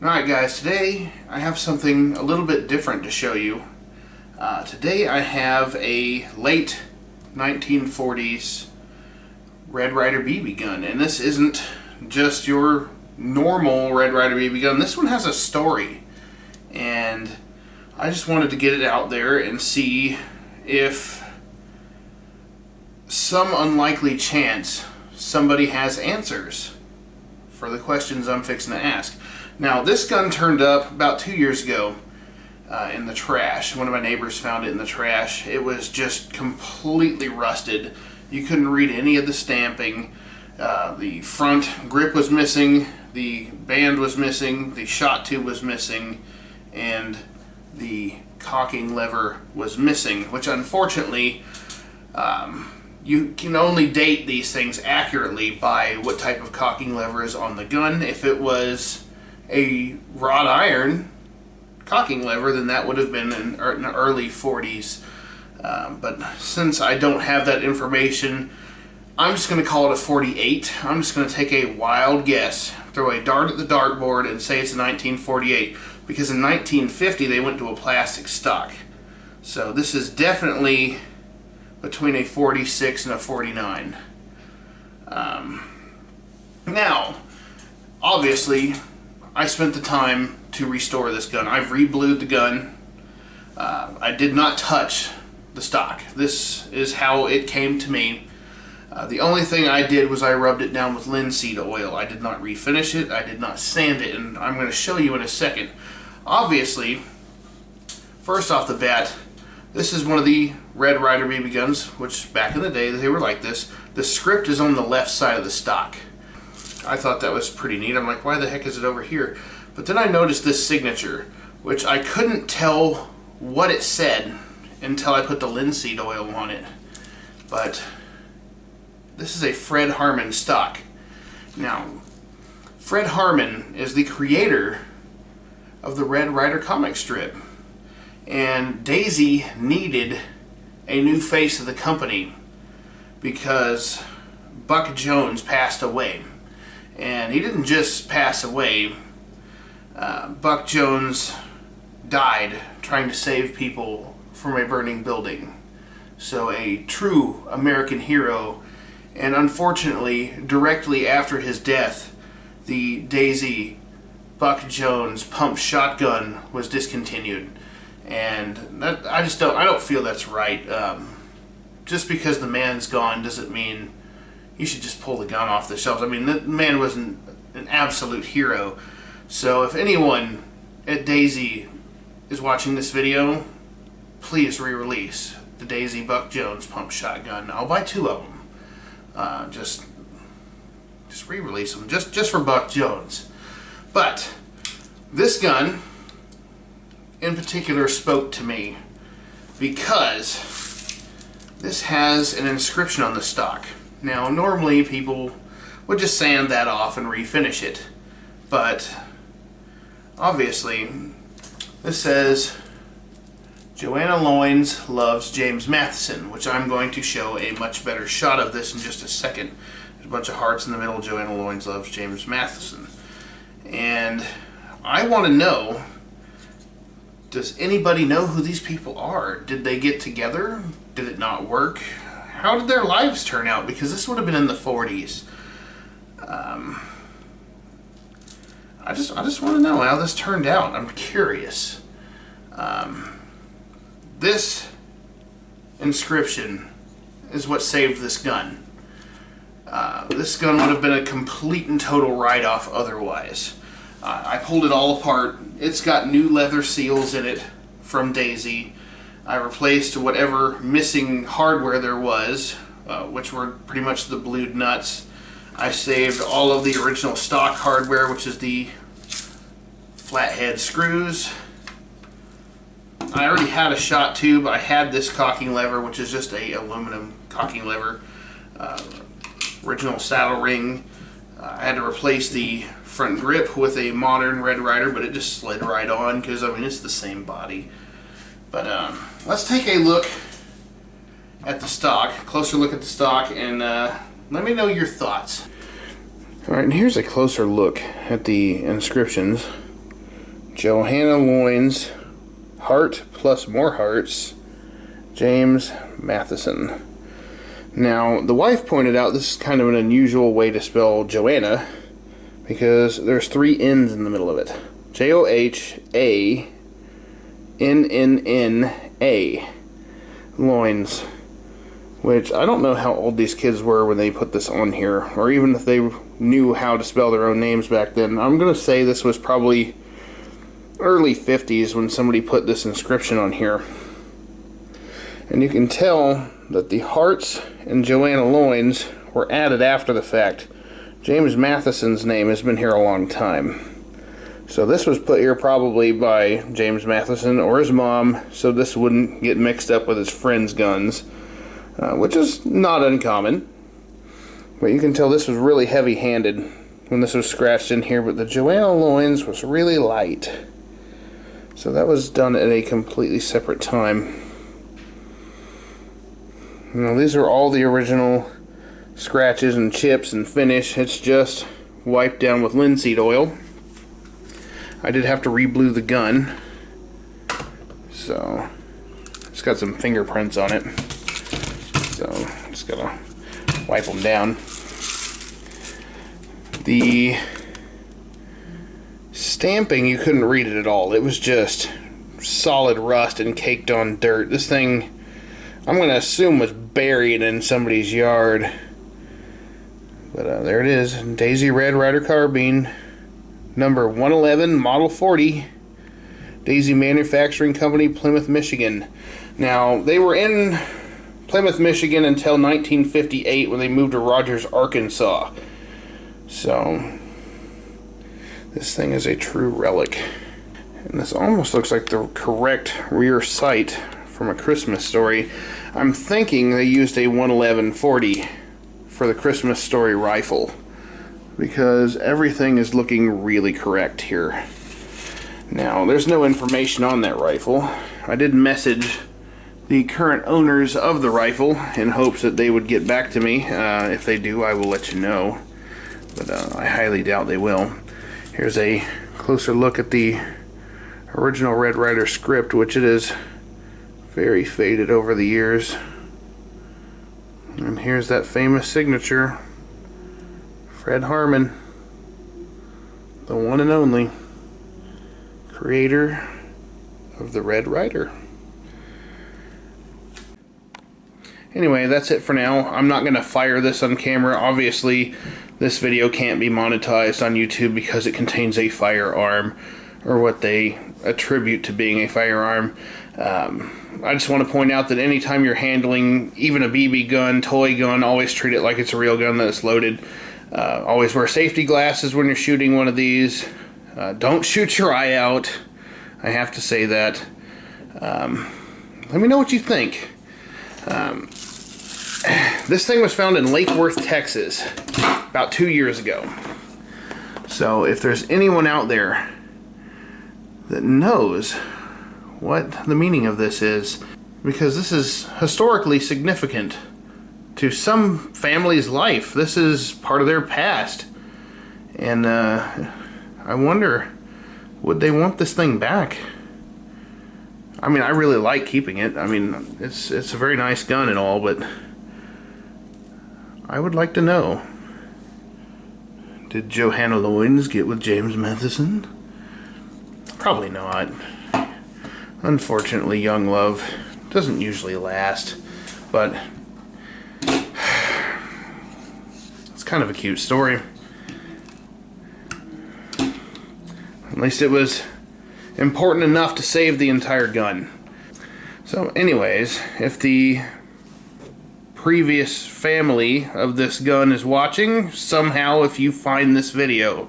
Alright guys, today I have something a little bit different to show you. Today I have a late 1940s Red Ryder BB gun, and this isn't just your normal Red Ryder BB gun. This one has a story, and I just wanted to get it out there and see if some unlikely chance somebody has answers for the questions I'm fixing to ask. Now, this gun turned up about 2 years ago in the trash. One of my neighbors found it in the trash. It was just completely rusted. You couldn't read any of the stamping. The front grip was missing, the band was missing, the shot tube was missing, and the cocking lever was missing, which unfortunately you can only date these things accurately by what type of cocking lever is on the gun. If it was a wrought iron cocking lever, then that would have been in the early 40s. But since I don't have that information, I'm just going to call it a 48. I'm just going to take a wild guess, throw a dart at the dartboard and say it's a 1948, because in 1950 they went to a plastic stock. So this is definitely between a 46 and a 49. Now, obviously, I spent the time to restore this gun. I've re-blued the gun. I did not touch the stock. This is how it came to me. The only thing I did was I rubbed it down with linseed oil. I did not refinish it. I did not sand it, and I'm going to show you in a second. Obviously, first off the bat, this is one of the Red Ryder BB guns, which back in the day they were like this. The script is on the left side of the stock. I thought that was pretty neat. I'm like, why the heck is it over here? But then I noticed this signature, which I couldn't tell what it said until I put the linseed oil on it. But this is a Fred Harman stock. Now, Fred Harman is the creator of the Red Ryder comic strip, and Daisy needed a new face of the company because Buck Jones passed away. And he didn't just pass away. Buck Jones died trying to save people from a burning building. So a true American hero. And unfortunately, directly after his death, the Daisy Buck Jones pump shotgun was discontinued. And that, I don't feel that's right. Just because the man's gone doesn't mean you should just pull the gun off the shelves. I mean, that man was an absolute hero. So if anyone at Daisy is watching this video, please re-release the Daisy Buck Jones pump shotgun. I'll buy 2 of them. Just re-release them, just for Buck Jones. But this gun in particular spoke to me because this has an inscription on the stock. Now, normally people would just sand that off and refinish it, but obviously this says Joanna Loynes loves James Matheson, which I'm going to show a much better shot of this in just a second. There's a bunch of hearts in the middle. Joanna Loynes loves James Matheson. And I want to know, does anybody know who these people are? Did they get together? Did it not work? How did their lives turn out? Because this would have been in the 40s. I just want to know how this turned out. I'm curious. This inscription is what saved this gun. This gun would have been a complete and total write-off otherwise. I pulled it all apart. It's got new leather seals in it from Daisy. I replaced whatever missing hardware there was, which were pretty much the blued nuts. I saved all of the original stock hardware, which is the flathead screws. I already had a shot tube. I had this cocking lever, which is just a aluminum cocking lever. Original saddle ring. I had to replace the front grip with a modern Red Ryder, but it just slid right on because, I mean, it's the same body. But let's take a look at the stock, closer look at the stock, and let me know your thoughts. Alright, and here's a closer look at the inscriptions. Johanna Loynes, heart plus more hearts, James Matheson. Now, the wife pointed out this is kind of an unusual way to spell Joanna because there's 3 N's in the middle of it. Johanna, Loynes. Which, I don't know how old these kids were when they put this on here, or even if they knew how to spell their own names back then. I'm going to say this was probably early 50s when somebody put this inscription on here. And you can tell that the hearts and Joanna Loynes were added after the fact. James Matheson's name has been here a long time. So this was put here probably by James Matheson or his mom, so this wouldn't get mixed up with his friend's guns. Which is not uncommon. But you can tell this was really heavy-handed when this was scratched in here, but the Joanna Loynes was really light. So that was done at a completely separate time. Now these are all the original scratches and chips and finish. It's just wiped down with linseed oil. I did have to re-blue the gun. So it's got some fingerprints on it. So, just gotta wipe them down. The stamping, you couldn't read it at all. It was just solid rust and caked on dirt. This thing, I'm gonna assume, was buried in somebody's yard. But there it is, Daisy Red Ryder carbine, number 111, model 40, Daisy Manufacturing Company, Plymouth, Michigan. Now, they were in Plymouth, Michigan until 1958 when they moved to Rogers, Arkansas. So this thing is a true relic. And this almost looks like the correct rear sight from A Christmas Story. I'm thinking they used a 111-40 for the Christmas Story rifle because everything is looking really correct here. Now, there's no information on that rifle. I did message the current owners of the rifle in hopes that they would get back to me. If they do, I will let you know, but I highly doubt they will. Here's a closer look at the original Red Ryder script, which it is very faded over the years. And here's that famous signature, Fred Harman, the one and only creator of the Red Ryder. Anyway, that's it for now. I'm not going to fire this on camera. Obviously, this video can't be monetized on YouTube because it contains a firearm, or what they attribute to being a firearm. I just want to point out that anytime you're handling even a BB gun, toy gun, always treat it like it's a real gun that's loaded. Always wear safety glasses when you're shooting one of these. Don't shoot your eye out. I have to say that. Let me know what you think. This thing was found in Lake Worth, Texas about 2 years ago. So if there's anyone out there that knows what the meaning of this is, because this is historically significant to some family's life. This is part of their past. And I wonder, would they want this thing back? I mean, I really like keeping it. I mean, it's a very nice gun and all, but I would like to know. Did Johanna Loynes get with James Matheson? Probably not. Unfortunately, young love doesn't usually last, but it's kind of a cute story. At least it was important enough to save the entire gun. So anyways, if the previous family of this gun is watching, somehow if you find this video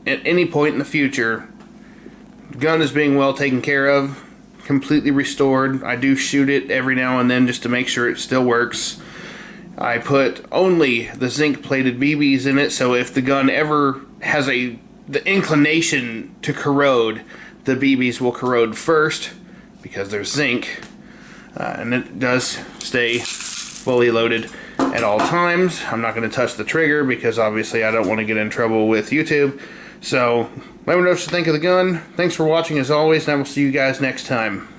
at any point in the future, the gun is being well taken care of, completely restored. I do shoot it every now and then just to make sure it still works. I put only the zinc plated BBs in it, so if the gun ever has the inclination to corrode, the BBs will corrode first because there's zinc, and it does stay fully loaded at all times. I'm not going to touch the trigger because obviously I don't want to get in trouble with YouTube. So Let me know what you think of the gun. Thanks for watching as always, and I will see you guys next time.